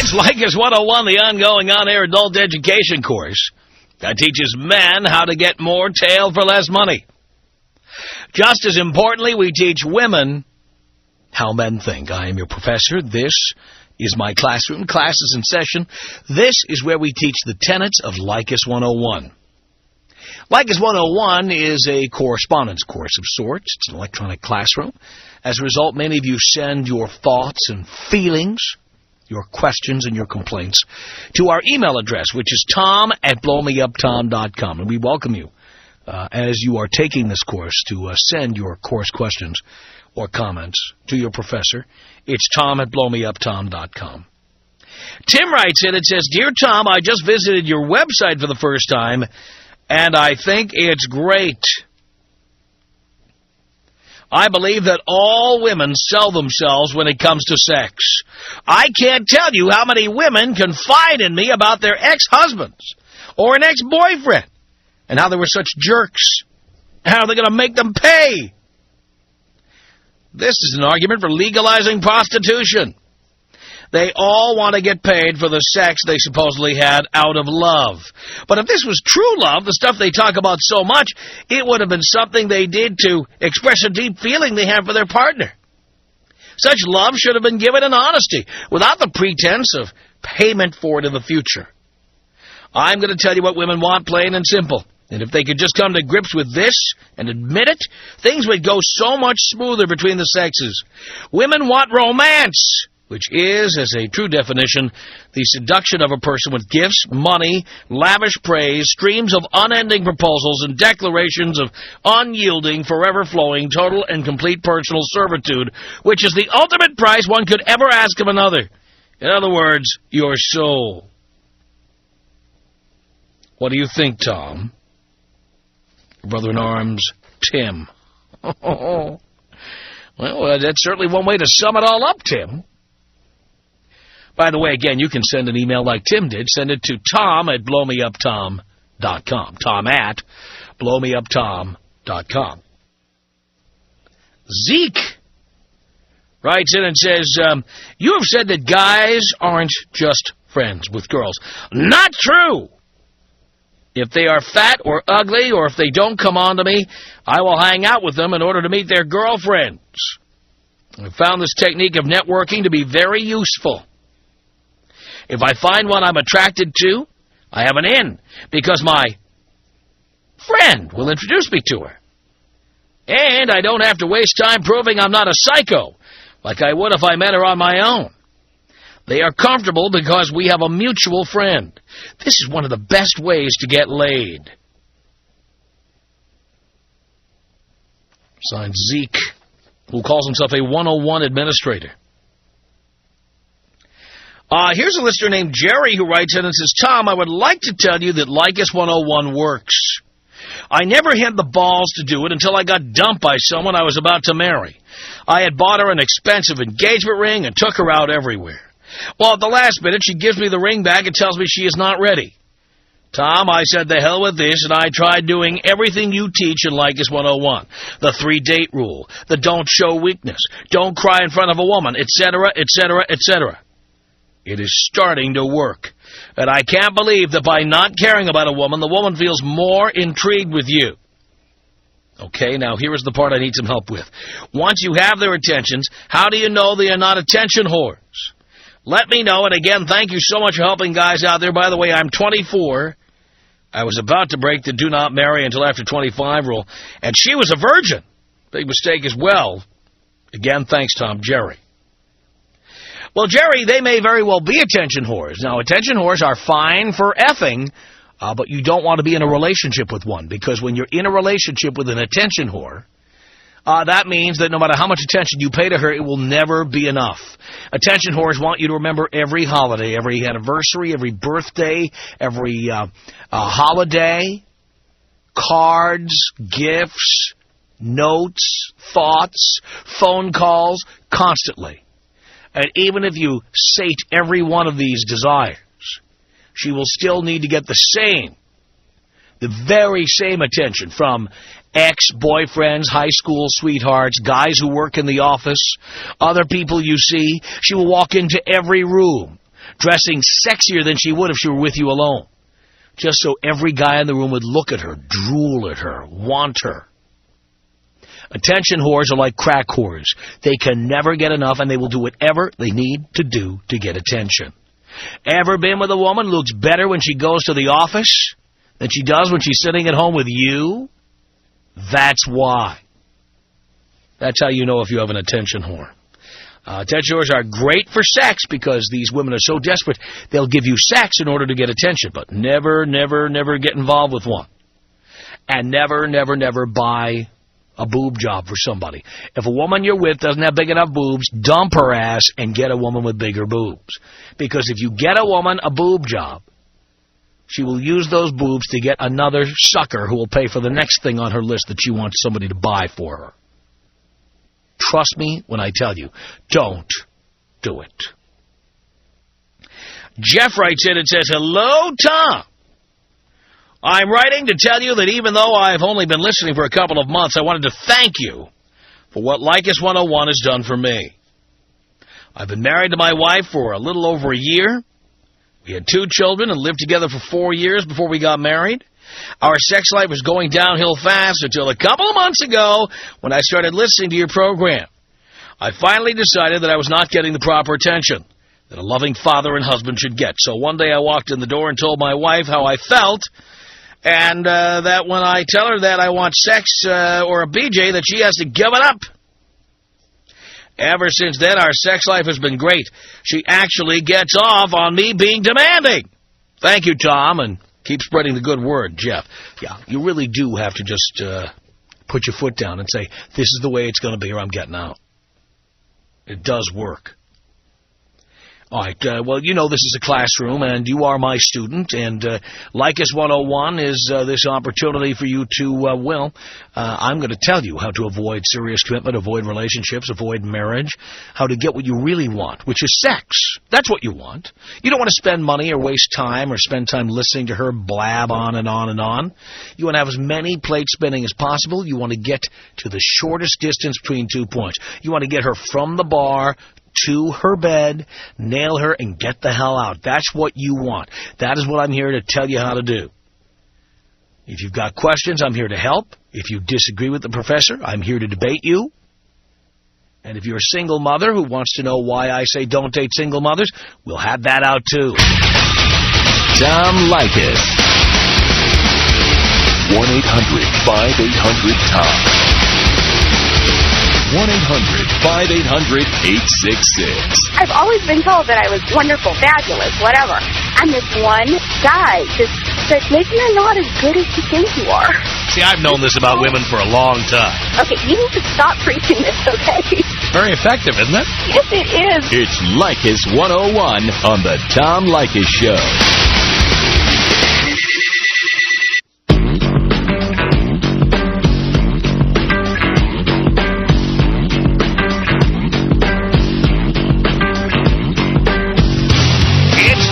It's Leykis 101, the ongoing on-air adult education course that teaches men how to get more tail for less money. Just as importantly, we teach women how men think. I am your professor. This is my classroom. Class is in session. This is where we teach the tenets of Leykis 101. Leykis 101 is a correspondence course of sorts. It's an electronic classroom. As a result, many of you send your thoughts and feelings, your questions and your complaints, to our email address, which is tom@blowmeuptom.com. And we welcome you, as you are taking this course, to send your course questions or comments to your professor. It's tom@blowmeuptom.com. Tim writes in, it says, Dear Tom, I just visited your website for the first time, and I think it's great. I believe that all women sell themselves when it comes to sex. I can't tell you how many women confide in me about their ex-husbands or an ex-boyfriend and how they were such jerks. How they're going to make them pay. This is an argument for legalizing prostitution. They all want to get paid for the sex they supposedly had out of love. But if this was true love, the stuff they talk about so much, it would have been something they did to express a deep feeling they have for their partner. Such love should have been given in honesty, without the pretense of payment for it in the future. I'm going to tell you what women want, plain and simple. And if they could just come to grips with this and admit it, things would go so much smoother between the sexes. Women want romance, which is, as a true definition, the seduction of a person with gifts, money, lavish praise, streams of unending proposals, and declarations of unyielding, forever-flowing, total and complete personal servitude, which is the ultimate price one could ever ask of another. In other words, your soul. What do you think, Tom? Brother-in-arms, Tim. Well, that's certainly one way to sum it all up, Tim. By the way, again, you can send an email like Tim did. Send it to tom@blowmeuptom.com. tom@blowmeuptom.com. Zeke writes in and says, you have said that guys aren't just friends with girls. Not true! If they are fat or ugly, or if they don't come on to me, I will hang out with them in order to meet their girlfriends. I found this technique of networking to be very useful. If I find one I'm attracted to, I have an in, because my friend will introduce me to her. And I don't have to waste time proving I'm not a psycho, like I would if I met her on my own. They are comfortable because we have a mutual friend. This is one of the best ways to get laid. Signed Zeke, who calls himself a 101 administrator. Here's a listener named Jerry who writes in and says, Tom, I would like to tell you that Leykis 101 works. I never had the balls to do it until I got dumped by someone I was about to marry. I had bought her an expensive engagement ring and took her out everywhere. Well, at the last minute, she gives me the ring back and tells me she is not ready. Tom, I said, the hell with this, and I tried doing everything you teach in Leykis 101. The 3-date rule, the don't show weakness, don't cry in front of a woman, etc., etc., etc. It is starting to work. And I can't believe that by not caring about a woman, the woman feels more intrigued with you. Okay, now here is the part I need some help with. Once you have their attentions, how do you know they are not attention whores? Let me know, and again, thank you so much for helping guys out there. By the way, I'm 24. I was about to break the do not marry until after 25 rule, and she was a virgin. Big mistake as well. Again, thanks, Tom. Jerry. Well, Jerry, they may very well be attention whores. Now, attention whores are fine for effing, but you don't want to be in a relationship with one, because when you're in a relationship with an attention whore, that means that no matter how much attention you pay to her, it will never be enough. Attention whores want you to remember every holiday, every anniversary, every birthday, every holiday, cards, gifts, notes, thoughts, phone calls, constantly. And even if you sate every one of these desires, she will still need to get the very same attention from ex-boyfriends, high school sweethearts, guys who work in the office, other people you see. She will walk into every room, dressing sexier than she would if she were with you alone, just so every guy in the room would look at her, drool at her, want her. Attention whores are like crack whores. They can never get enough, and they will do whatever they need to do to get attention. Ever been with a woman who looks better when she goes to the office than she does when she's sitting at home with you? That's why. That's how you know if you have an attention whore. Attention whores are great for sex because these women are so desperate, they'll give you sex in order to get attention, but never, never, never get involved with one. And never, never, never buy a boob job for somebody. If a woman you're with doesn't have big enough boobs, dump her ass and get a woman with bigger boobs. Because if you get a woman a boob job, she will use those boobs to get another sucker who will pay for the next thing on her list that she wants somebody to buy for her. Trust me when I tell you, don't do it. Jeff writes in and says, "Hello, Tom. I'm writing to tell you that even though I've only been listening for a couple of months, I wanted to thank you for what Leykis 101 has done for me. I've been married to my wife for a little over a year. We had 2 children and lived together for 4 years before we got married. Our sex life was going downhill fast until a couple of months ago when I started listening to your program. I finally decided that I was not getting the proper attention that a loving father and husband should get. So one day I walked in the door and told my wife how I felt, and that when I tell her that I want sex or a BJ, that she has to give it up. Ever since then, our sex life has been great. She actually gets off on me being demanding. Thank you, Tom, and keep spreading the good word, Jeff." Yeah, you really do have to just put your foot down and say, this is the way it's going to be or I'm getting out. It does work. All right, well, you know this is a classroom, and you are my student, and Leykis 101 is this opportunity for you to, I'm going to tell you how to avoid serious commitment, avoid relationships, avoid marriage, how to get what you really want, which is sex. That's what you want. You don't want to spend money or waste time or spend time listening to her blab on and on and on. You want to have as many plates spinning as possible. You want to get to the shortest distance between 2 points. You want to get her from the bar to her bed, nail her, and get the hell out. That's what you want. That is what I'm here to tell you how to do. If you've got questions, I'm here to help. If you disagree with the professor, I'm here to debate you. And if you're a single mother who wants to know why I say don't date single mothers, we'll have that out too. Tom Leykis. 1-800-5800-TOM. 1-800-5800-866. I've always been told that I was wonderful, fabulous, whatever. And this one guy just said, maybe you're not as good as you think you are. See, I've known this about women for a long time. Okay, you need to stop preaching this, okay? Very effective, isn't it? Yes, it is. It's Leykis 101 on the Tom Leykis Show.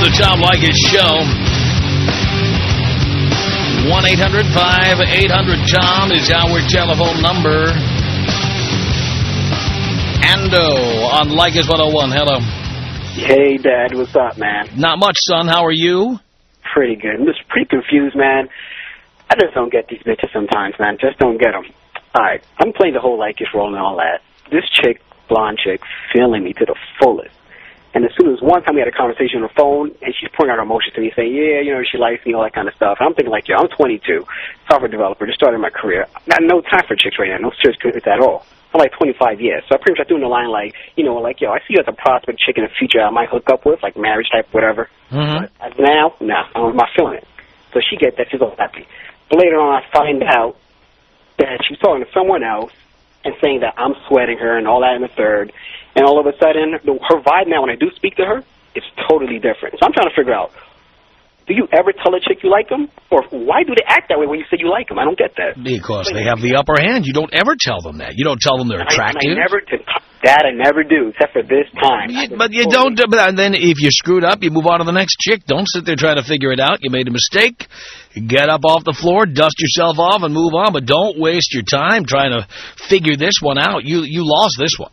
The Tom Leykis Show. 1-800-5800-TOM is our telephone number. Ando on Leykis 101. Hello. Hey, Dad. What's up, man? Not much, son. How are you? Pretty good. I'm just pretty confused, man. I just don't get these bitches sometimes, man. Just don't get them. All right. I'm playing the whole Leykis role and all that. This chick, blonde chick, feeling me to the fullest. And as soon as one time we had a conversation on the phone, and she's pouring out her emotions to me, saying, yeah, you know, she likes me, all that kind of stuff. And I'm thinking, like, yo, I'm 22, software developer, just started my career. Got no time for chicks right now, no serious commitment at all. I'm like 25 years. So I pretty much threw in the line, like, you know, like, yo, I see you as a prospect chick in the future I might hook up with, like marriage type, whatever. But as now, nah, I'm not feeling it. So she gets that, she's all happy. But later on, I find out that she's talking to someone else and saying that I'm sweating her and all that in the third. And all of a sudden, her vibe now when I do speak to her, it's totally different. So I'm trying to figure out, do you ever tell a chick you like them? Or why do they act that way when you say you like them? I don't get that. Because they have the upper hand. You don't ever tell them that. You don't tell them they're attractive. I never do, except for this time. But you don't. But then if you screwed up, you move on to the next chick. Don't sit there trying to figure it out. You made a mistake. Get up off the floor, dust yourself off, and move on. But don't waste your time trying to figure this one out. You lost this one.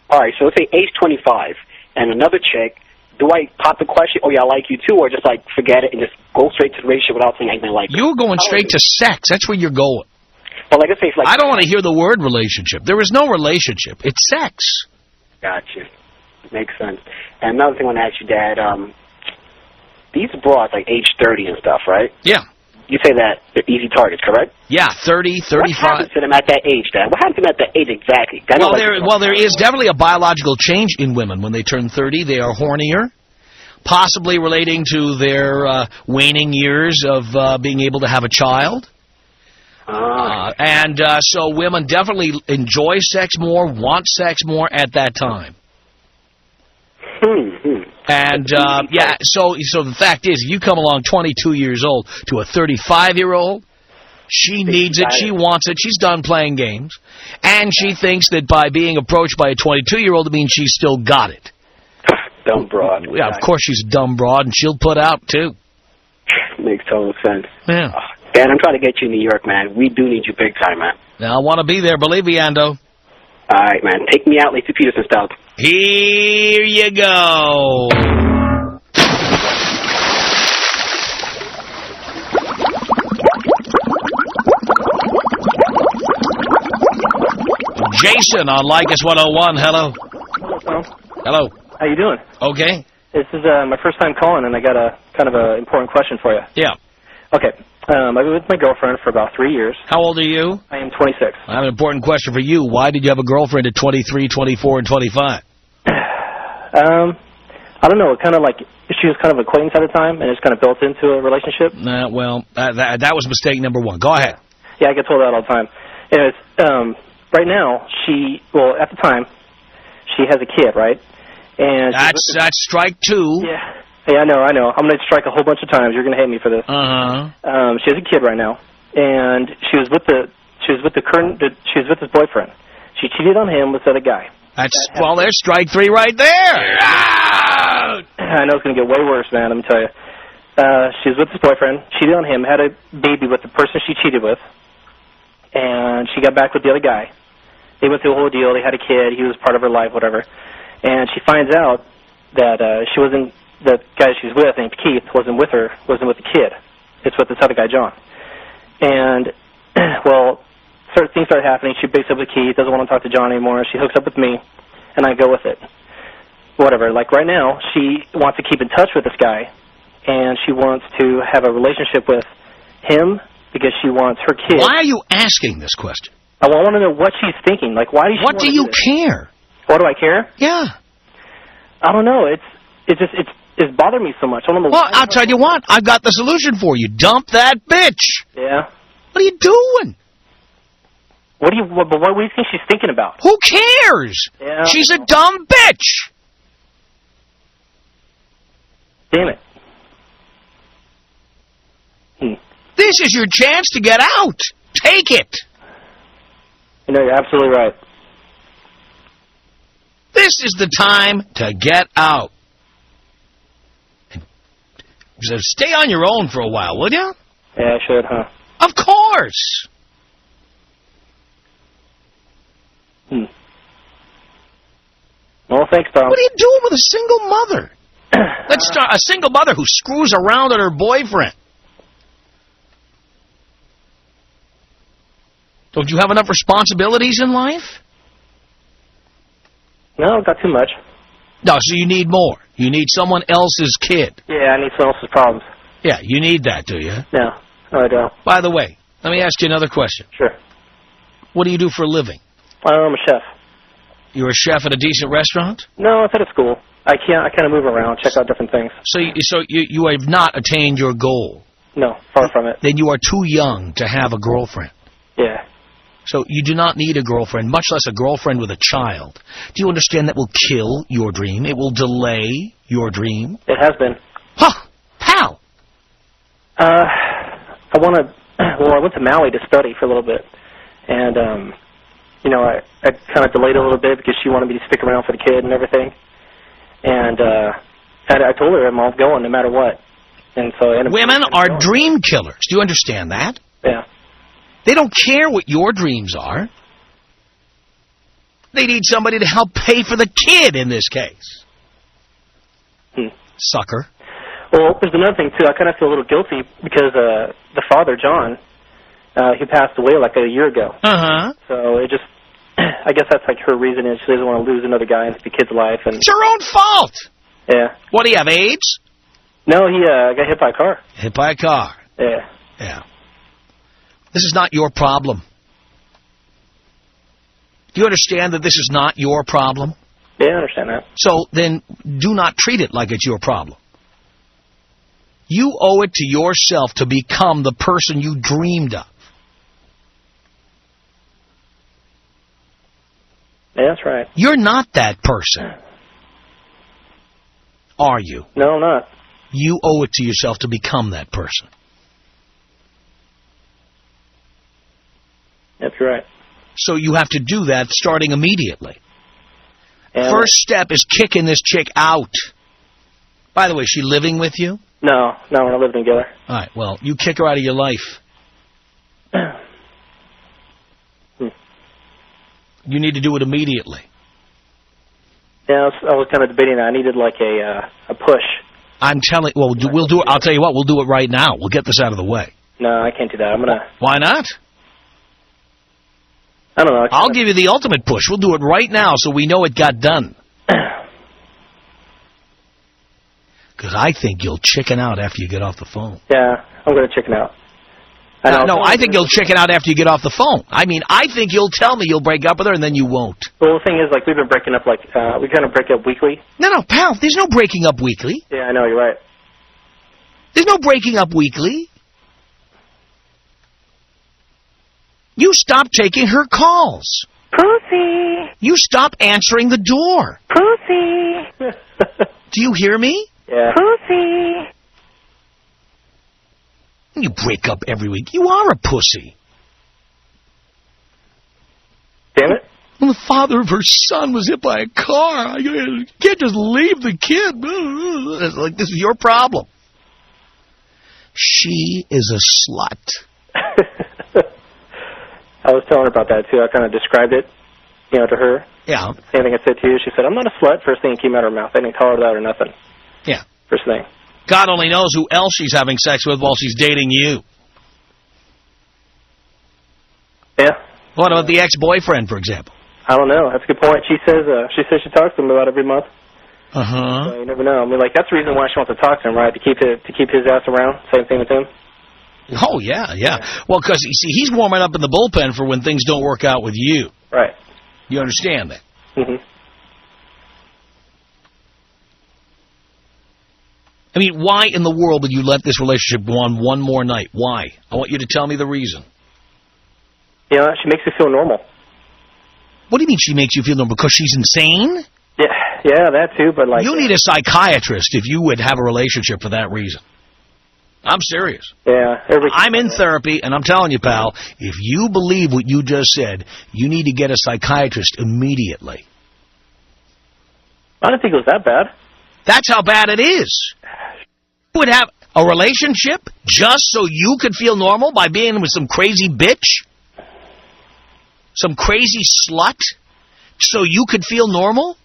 All right, so let's say age 25, and another chick do I pop the question, oh, yeah, I like you too, or just, like, forget it and just go straight to the relationship without saying anything like that? You're going straight to sex. That's where you're going. But like I say, it's like... I don't want to hear the word relationship. There is no relationship. It's sex. Gotcha. Makes sense. And another thing I want to ask you, Dad, these broads, like age 30 and stuff, right? Yeah. You say that they're easy targets, correct? Yeah, 30, 35. What happens to them at that age, Dad? What happens to them at that age exactly? There is definitely a biological change in women. When they turn 30, they are hornier, possibly relating to their waning years of being able to have a child. So women definitely enjoy sex more, want sex more at that time. And, so the fact is, if you come along 22 years old to a 35-year-old, she needs it, she wants it, she's done playing games, and she thinks that by being approached by a 22-year-old, it means she's still got it. Dumb broad. Yeah, of course she's a dumb broad, and she'll put out, too. Makes total sense. Yeah. Dad, I'm trying to get you in New York, man. We do need you big time, man. Now, I want to be there, believe me, Ando. All right, man. Take me out, Lacey Peterson style. Here you go. Jason on Leykis 101. Hello. Hello, Tom. Hello. How you doing? Okay. This is my first time calling, and I got a kind of an important question for you. Yeah. Okay. I've been with my girlfriend for about 3 years. How old are you? I am 26. I have an important question for you. Why did you have a girlfriend at 23, 24, and 25? I don't know. Kind of like she was kind of an acquaintance at the time, and it's kind of built into a relationship. That was mistake number one. Go ahead. Yeah, I get told that all the time. Anyways, right now, at the time, she has a kid, right? And that's strike two. Yeah. Yeah, I know. I'm going to strike a whole bunch of times. You're going to hate me for this. She has a kid right now, and she was with this boyfriend. She cheated on him with the other guy. There's strike three right there. I know it's going to get way worse, man. Let me tell you. She was with this boyfriend, cheated on him, had a baby with the person she cheated with, and she got back with the other guy. They went through a whole deal. They had a kid. He was part of her life, whatever. And she finds out that the guy she's with, named Keith, wasn't with the kid. It's with this other guy, John. And, things start happening. She breaks up with Keith, doesn't want to talk to John anymore. She hooks up with me, and I go with it. Whatever. Like right now, she wants to keep in touch with this guy, and she wants to have a relationship with him because she wants her kid. Why are you asking this question? I want to know what she's thinking. Like, why does she What do you care? What do I care? Yeah. I don't know. It's bothered me so much. I don't know. Well, I'll tell you what. I've got the solution for you. Dump that bitch. Yeah. What are you doing? What do you think she's thinking about? Who cares? Yeah. She's a dumb bitch. Damn it. This is your chance to get out. Take it. You know, you're absolutely right. This is the time to get out. So stay on your own for a while, will you? Yeah, I should, huh? Of course. Well, thanks, Tom. What are you doing with a single mother? Let's start a single mother who screws around with her boyfriend. Don't you have enough responsibilities in life? No, not too much. No, so you need more. You need someone else's kid. Yeah, I need someone else's problems. Yeah, you need that, do you? No, I don't. By the way, let me ask you another question. Sure. What do you do for a living? I'm a chef. You're a chef at a decent restaurant? No, it's at a school. I kind of move around, check out different things. So you have not attained your goal? No, far from it. Then you are too young to have a girlfriend. Yeah. So you do not need a girlfriend, much less a girlfriend with a child. Do you understand that will kill your dream? It will delay your dream? It has been. Huh. How? I went to Maui to study for a little bit. And, I kind of delayed a little bit because she wanted me to stick around for the kid and everything. And I told her I'm all going no matter what. And so women are dream killers. Do you understand that? Yeah. They don't care what your dreams are. They need somebody to help pay for the kid in this case. Sucker. Well, there's another thing, too. I kind of feel a little guilty because the father, John, he passed away like a year ago. Uh-huh. So it just, I guess that's like her reason is she doesn't want to lose another guy into the kid's life. And It's your own fault. yeah. What, do you have AIDS? No, he got hit by a car. Hit by a car. Yeah. Yeah. This is not your problem. Do you understand that this is not your problem? Yeah, I understand that. So then do not treat it like it's your problem. You owe it to yourself to become the person you dreamed of. Yeah, that's right. You're not that person. Are you? No, I'm not. You owe it to yourself to become that person. Yep, you're right. So you have to do that starting immediately. And First step is kicking this chick out. By the way, is she living with you? No, we're not living together. All right, well, you kick her out of your life. You need to do it immediately. Yeah, I was kind of debating that. I needed like a push. I'm telling. Well, we'll do it. I'll tell you what. We'll do it right now. We'll get this out of the way. No, I can't do that. I'm gonna. Why not? I don't know. I'll give you the ultimate push. We'll do it right now so we know it got done. Because I think you'll chicken out after you get off the phone. Yeah, I'm gonna chicken out. No, I think you'll chicken out after you get off the phone. I mean, I think you'll tell me you'll break up with her and then you won't. Well, the thing is, like, we've been breaking up, like, we kind of break up weekly. No, pal, there's no breaking up weekly. Yeah, I know, you're right. There's no breaking up weekly. You stop taking her calls. Pussy. You stop answering the door. Pussy. Do you hear me? Yeah. Pussy. You break up every week. You are a pussy. Damn it. When the father of her son was hit by a car, you can't just leave the kid. It's like, this is your problem. She is a slut. I was telling her about that, too. I kind of described it, to her. Yeah. Same thing I said to you. She said, I'm not a slut. First thing that came out of her mouth. I didn't call her that or nothing. Yeah. First thing. God only knows who else she's having sex with while she's dating you. Yeah. What about the ex-boyfriend, for example? I don't know. That's a good point. She says she talks to him about every month. Uh-huh. So you never know. I mean, like, that's the reason why she wants to talk to him, right? To keep his ass around. Same thing with him. Oh, yeah. Well, because, you see, he's warming up in the bullpen for when things don't work out with you. Right. You understand that? Mm-hmm. I mean, why in the world would you let this relationship go on one more night? Why? I want you to tell me the reason. Yeah, she makes me feel normal. What do you mean she makes you feel normal? Because she's insane? Yeah, that too, but like... You need a psychiatrist if you would have a relationship for that reason. I'm serious. Yeah. I'm in therapy, and I'm telling you, pal, if you believe what you just said, you need to get a psychiatrist immediately. I don't think it was that bad. That's how bad it is. You would have a relationship just so you could feel normal by being with some crazy bitch? Some crazy slut? So you could feel normal?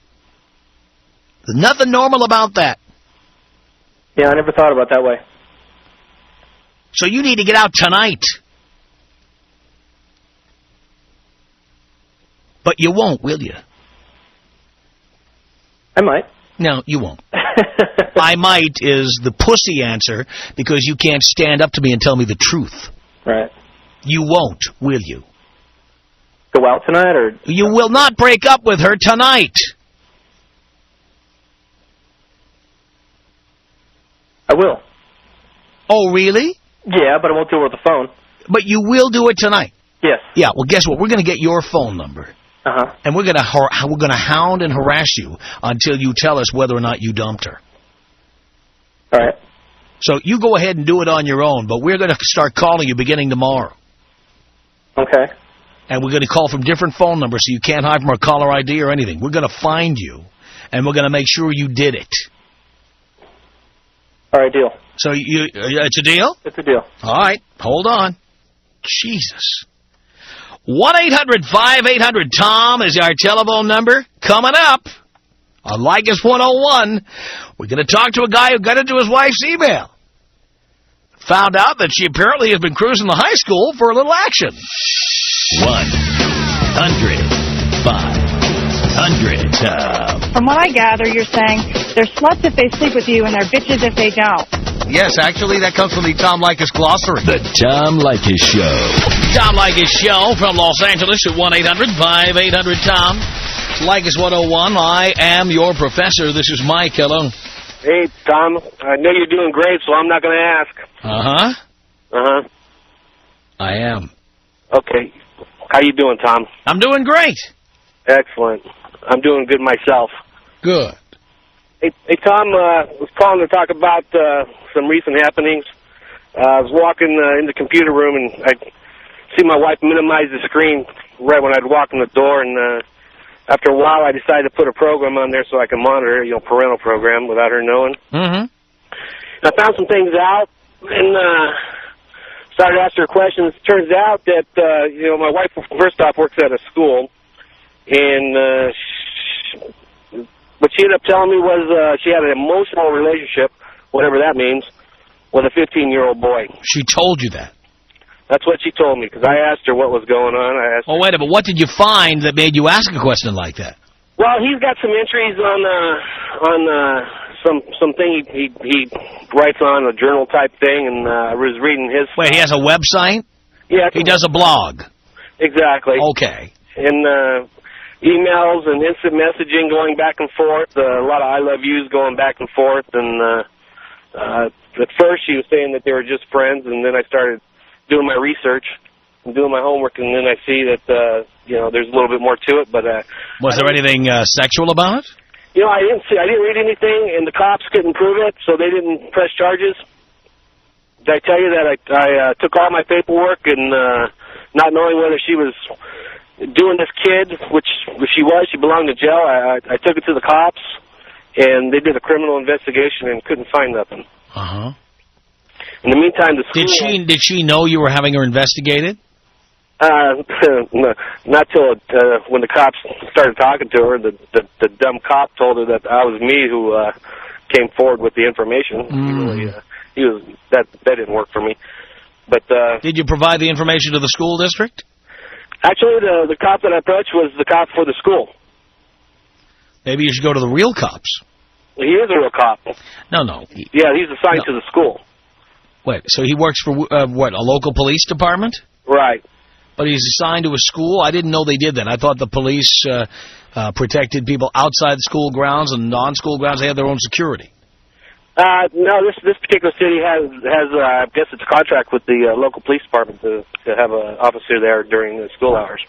There's nothing normal about that. Yeah, I never thought about it that way. So you need to get out tonight. But you won't, will you? I might. No, you won't. I might is the pussy answer because you can't stand up to me and tell me the truth. Right. You won't, will you? Go out tonight, or... You will not break up with her tonight. I will. Oh, really? Yeah, but I won't do it with the phone. But you will do it tonight. Yes. Yeah, well, guess what? We're going to get your phone number. Uh-huh. And we're going to hound and harass you until you tell us whether or not you dumped her. All right. So you go ahead and do it on your own, but we're going to start calling you beginning tomorrow. Okay. And we're going to call from different phone numbers so you can't hide from our caller ID or anything. We're going to find you, and we're going to make sure you did it. All right, deal. So it's a deal? It's a deal. All right, hold on. Jesus. 1-800-5800-TOM is our telephone number. Coming up On Leykis 101, we're going to talk to a guy who got into his wife's email. Found out that she apparently has been cruising the high school for a little action. 100-500 Tom. From what I gather, you're saying they're sluts if they sleep with you and they're bitches if they don't. Yes, actually, that comes from the Tom Leykis glossary. The Tom Leykis Show. Tom Leykis Show from Los Angeles at 1-800-5800-TOM. Leykis 101, I am your professor. This is Mike. Hello. Hey, Tom. I know you're doing great, so I'm not going to ask. Uh-huh. Uh-huh. I am. Okay. How you doing, Tom? I'm doing great. Excellent. I'm doing good myself. Good. Hey, Tom, I was calling to talk about some recent happenings. I was walking in the computer room, and I see my wife minimize the screen right when I'd walk in the door, and after a while I decided to put a program on there so I can monitor, parental program without her knowing. Mm-hmm. I found some things out, and started asking her questions. It turns out that, my wife, first off, works at a school, and what she ended up telling me was she had an emotional relationship, whatever that means, with a 15-year-old boy. She told you that? That's what she told me, because I asked her what was going on. I asked wait a minute. What did you find that made you ask a question like that? Well, he's got some entries on something he writes on, a journal-type thing, and I was reading his... Wait, he has a website? Yeah. He does a blog? Exactly. Okay. And emails and instant messaging going back and forth, a lot of I love yous going back and forth, and at first she was saying that they were just friends, and then I started doing my research and doing my homework, and then I see that, there's a little bit more to it, but... Was there anything sexual about it? I didn't read anything, and the cops couldn't prove it, so they didn't press charges. Did I tell you that I took all my paperwork and not knowing whether she was doing this kid, which she was, she belonged to jail, I took it to the cops, and they did a criminal investigation and couldn't find nothing. Uh-huh. In the meantime, the school... Did she know you were having her investigated? No, not till when the cops started talking to her. The dumb cop told her that I was me who came forward with the information. That didn't work for me. But did you provide the information to the school district? Actually, the cop that I approached was the cop for the school. Maybe you should go to the real cops. He is a real cop. No. Yeah, he's assigned to the school. Wait, so he works for, a local police department? Right. But he's assigned to a school? I didn't know they did that. I thought the police protected people outside the school grounds and non-school grounds. They had their own security. No, this particular city has I guess it's a contract with the local police department to have an officer there during the school hours.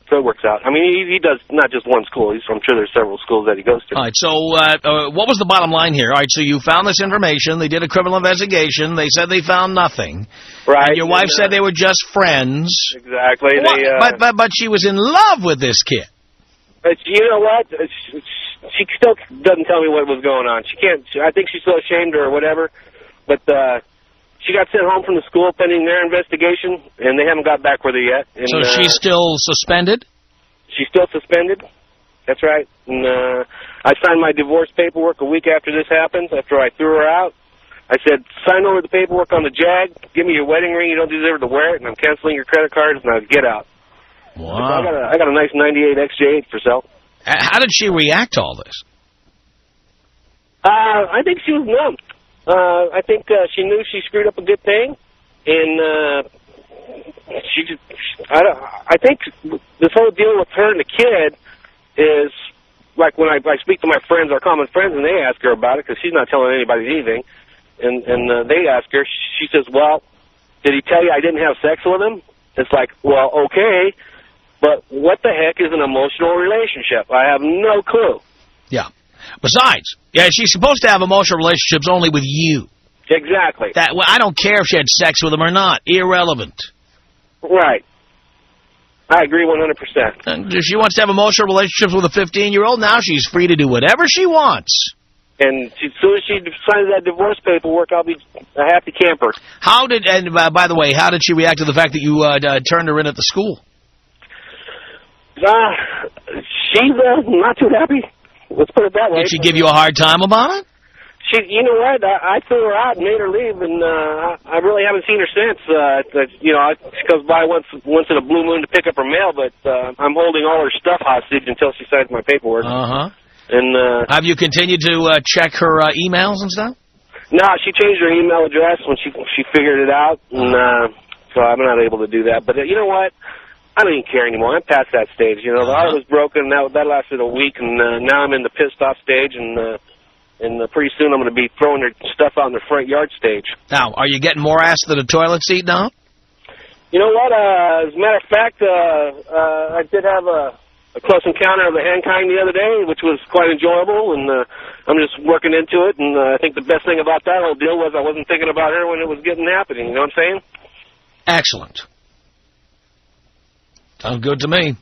So it works out. I mean, he does not just one school. I'm sure there's several schools that he goes to. All right, so what was the bottom line here? All right, so you found this information. They did a criminal investigation. They said they found nothing. Right. And your wife said they were just friends. Exactly. But she was in love with this kid. But you know what? She still doesn't tell me what was going on. She can't. I think she's so ashamed or whatever. But she got sent home from the school pending their investigation, and they haven't got back with her yet. And, so she's still suspended? She's still suspended. That's right. And I signed my divorce paperwork a week after this happened, after I threw her out. I said, sign over the paperwork on the Jag, give me your wedding ring, you don't deserve to wear it, and I'm canceling your credit cards, now get out. Wow. I got a nice 98 XJ8 for sale. How did she react to all this? I think she was numb. I think she knew she screwed up a good thing, and I think this whole deal with her and the kid is like when I speak to my friends, our common friends, and they ask her about it because she's not telling anybody anything, and they ask her, she says, well, did he tell you I didn't have sex with him? It's like, well, okay, but what the heck is an emotional relationship? I have no clue. Yeah. Besides, she's supposed to have emotional relationships only with you. Exactly. I don't care if she had sex with him or not. Irrelevant. Right. I agree 100%. And if she wants to have emotional relationships with a 15-year-old, now she's free to do whatever she wants. And as soon as she signs that divorce paperwork, I'll be a happy camper. By the way, how did she react to the fact that you turned her in at the school? She's not too happy. Let's put it that way. Did she give you a hard time about it? You know what? I threw her out and made her leave, and I really haven't seen her since. She comes by once in a blue moon to pick up her mail, but I'm holding all her stuff hostage until she signs my paperwork. Uh-huh. And have you continued to check her emails and stuff? No, she changed her email address when she figured it out, and so I'm not able to do that. But you know what? I don't even care anymore. I'm past that stage. You know, the heart was broken. That lasted a week, and now I'm in the pissed off stage, and pretty soon I'm going to be throwing their stuff out in the front yard stage. Now, are you getting more ass than a toilet seat now? You know what? As a matter of fact, I did have a close encounter of the hand kind the other day, which was quite enjoyable, and I'm just working into it. And I think the best thing about that whole deal was I wasn't thinking about her when it was happening. You know what I'm saying? Excellent. Sounds good to me.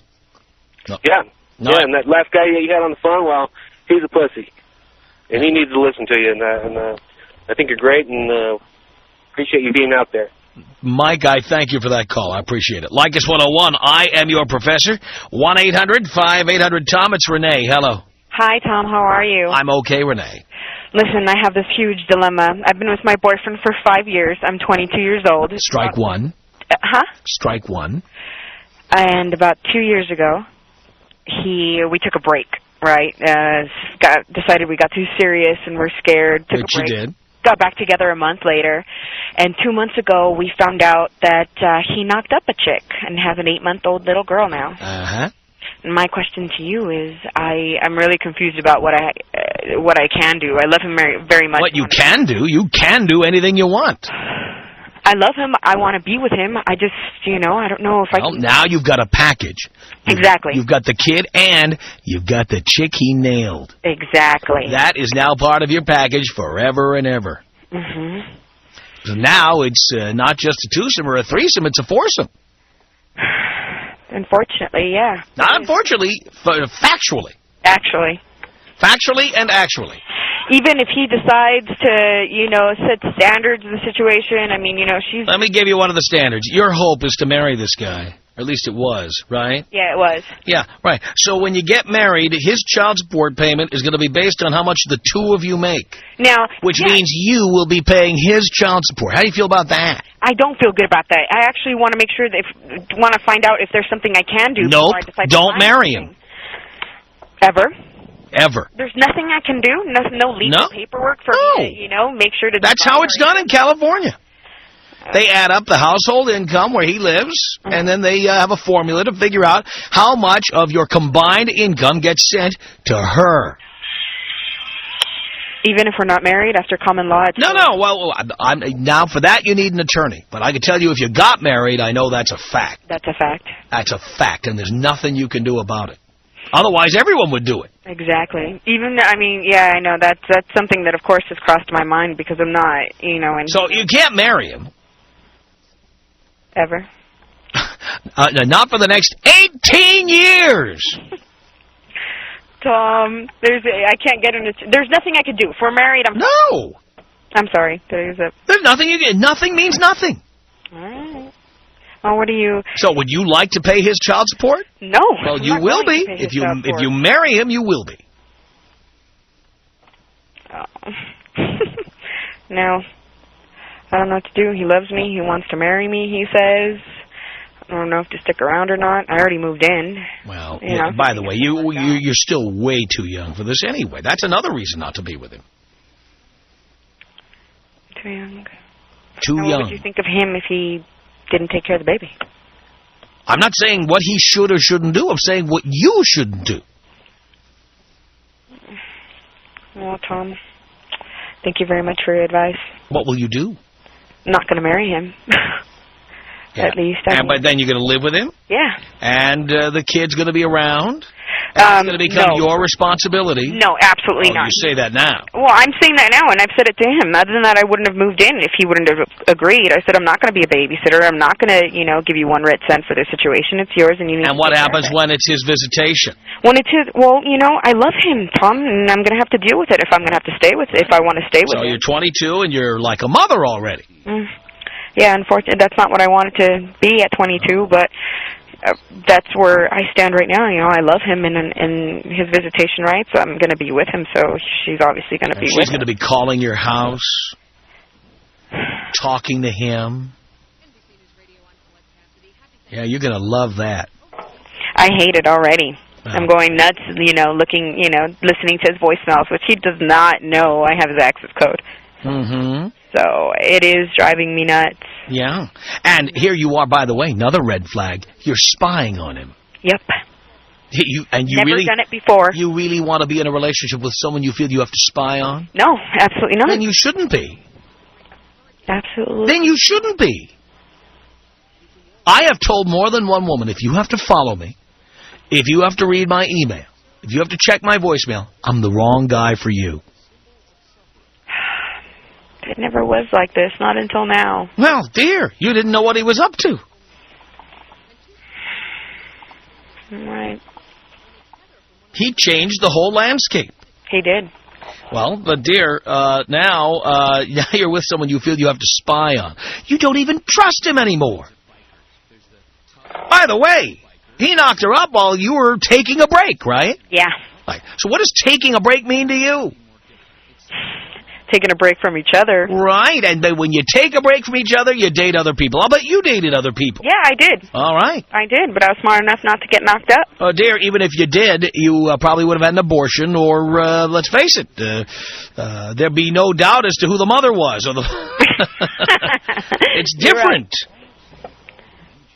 No. Yeah. Yeah, and that last guy you had on the phone, well, he's a pussy. And he needs to listen to you, and I think you're great, and appreciate you being out there. Mike, I thank you for that call. I appreciate it. Leykis 101, I am your professor. 1-800-5800-TOM. It's Renee. Hello. Hi, Tom. How are you? I'm okay, Renee. Listen, I have this huge dilemma. I've been with my boyfriend for 5 years. I'm 22 years old. Strike one. Strike one. And about 2 years ago, we took a break, right? Decided we got too serious and we're scared. Took a break. You did. Got back together a month later, and 2 months ago we found out that he knocked up a chick and has an 8-month-old little girl now. Uh-huh. And my question to you is, I'm really confused about what I can do. I love him very much. What you can do? You can do anything you want. I love him. I want to be with him. I just, I don't know if I can... Now you've got a package. Exactly. You've got the kid and you've got the chick he nailed. Exactly. That is now part of your package forever and ever. Mm-hmm. So now it's not just a twosome or a threesome, it's a foursome. Unfortunately, yeah. Not unfortunately, factually. Actually. Factually and actually. Even if he decides to, set standards in the situation, I mean, she's... Let me give you one of the standards. Your hope is to marry this guy. Or at least it was, right? Yeah, it was. Yeah, right. So when you get married, his child support payment is going to be based on how much the two of you make. Now... Which means you will be paying his child support. How do you feel about that? I don't feel good about that. I actually want to make sure that want to find out if there's something I can do. Nope, before I decide don't marry him. Ever? Ever. There's nothing I can do? No legal paperwork for me to, make sure to... That's how it's done in California. They add up the household income where he lives, and then they have a formula to figure out how much of your combined income gets sent to her. Even if we're not married after common law? No. Well, now for that you need an attorney. But I can tell you if you got married, I know that's a fact. That's a fact. That's a fact, and there's nothing you can do about it. Otherwise, everyone would do it. Exactly. I know. That's something that, of course, has crossed my mind because I'm not, So you can't marry him. Ever? Not for the next 18 years. Tom, I can't get into... There's nothing I could do. If we're married, No! I'm sorry. There's nothing you can... Nothing means nothing. All right. Well, what do you... So would you like to pay his child support? No. Well, you will be. If you marry him, you will be. Oh. No. I don't know what to do. He loves me. He wants to marry me, he says. I don't know if to stick around or not. I already moved in. Well, by the way, you're still way too young for this anyway. That's another reason not to be with him. Too young. Too young. What would you think of him if he didn't take care of the baby? I'm not saying what he should or shouldn't do. I'm saying what you shouldn't do. Well, Tom, thank you very much for your advice. What will you do? I'm not going to marry him. Yeah. At least. But then you're going to live with him? Yeah. And the kid's going to be around? It's going to become your responsibility? No, absolutely not. You say that now. Well, I'm saying that now, and I've said it to him. Other than that, I wouldn't have moved in if he wouldn't have agreed. I said, I'm not going to be a babysitter. I'm not going to, give you 1 red cent for this situation. It's yours, and you need to And what happens when it's his visitation? When it's his... Well, I love him, Tom, and I'm going to have to deal with it if I'm going to have to stay with it, if I want to stay with him. So you're 22, and you're like a mother already. Yeah, unfortunately, that's not what I wanted to be at 22, but that's where I stand right now. You know, I love him and his visitation rights. So I'm going to be with him, so she's obviously going to be with him. She's going to be calling your house, talking to him. Yeah, you're going to love that. I hate it already. Oh. I'm going nuts, you know, listening to his voicemails, which he does not know I have his access code. Mm-hmm. So it is driving me nuts. Yeah. And here you are, by the way, another red flag. You're spying on him. Yep. You Never really done it before. You really want to be in a relationship with someone you feel you have to spy on? No, absolutely not. Then you shouldn't be. Absolutely. Then you shouldn't be. I have told more than one woman, if you have to follow me, if you have to read my email, if you have to check my voicemail, I'm the wrong guy for you. It never was like this, not until now. Well, dear, you didn't know what he was up to. Right. He changed the whole landscape. He did. Well, but dear, now you're with someone you feel you have to spy on. You don't even trust him anymore. By the way, he knocked her up while you were taking a break, right? Yeah. So what does taking a break mean to you? Taking a break from each other. Right, and then when you take a break from each other, you date other people. I'll bet you dated other people. Yeah, I did. All right. I did, but I was smart enough not to get knocked up. Oh, dear, even if you did, you probably would have had an abortion, or, let's face it, there'd be no doubt as to who the mother was. Or It's different.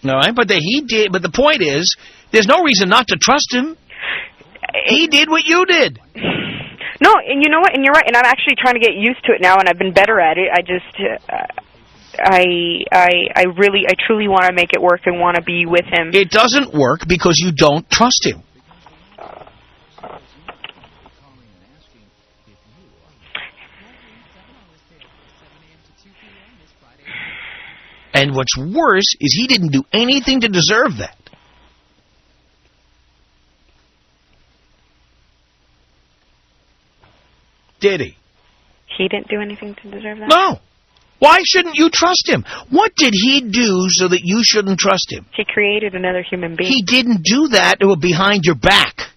All right, but he did. But the point is, there's no reason not to trust him. He did what you did. No, and you know what? And you're right. And I'm actually trying to get used to it now, and I've been better at it. I just, I truly want to make it work and want to be with him. It doesn't work because you don't trust him. And what's worse is he didn't do anything to deserve that. Did he? He didn't do anything to deserve that? No. Why shouldn't you trust him? What did he do so that you shouldn't trust him? He created another human being. He didn't do that behind your back.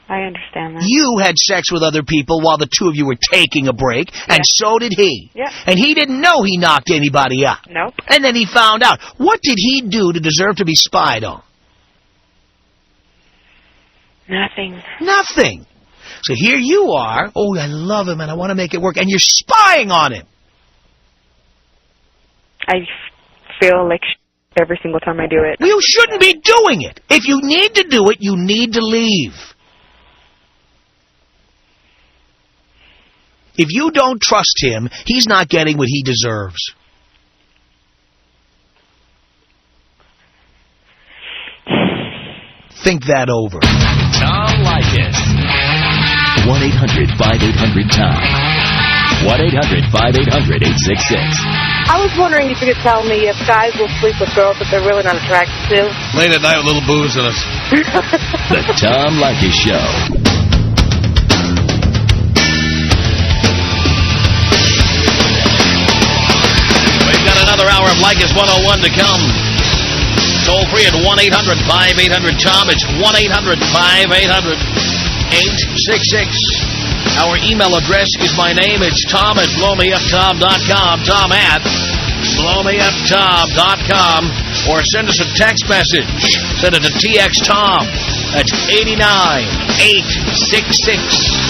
I understand that. You had sex with other people while the two of you were taking a break, and so did he. Yeah. And he didn't know he knocked anybody out. Nope. And then he found out. What did he do to deserve to be spied on? Nothing. Nothing. So here you are. Oh, I love him and I want to make it work. And you're spying on him. I feel like every single time I do it. You shouldn't be doing it. If you need to do it, you need to leave. If you don't trust him, he's not getting what he deserves. Think that over. Tom Leykis. 1-800-5800-TOM. 1-800-5800-866. I was wondering if you could tell me if guys will sleep with girls that they're really not attracted to. Late at night with a little booze in us. The Tom Leykis Show. We've got another hour of Leykis 101 to come. Toll free at 1-800-5800-TOM. It's 1-800-5800-866. Our email address is my name. It's Tom at blowmeuptom.com. Tom at blowmeuptom.com. Or send us a text message. Send it to TX Tom. That's 89866.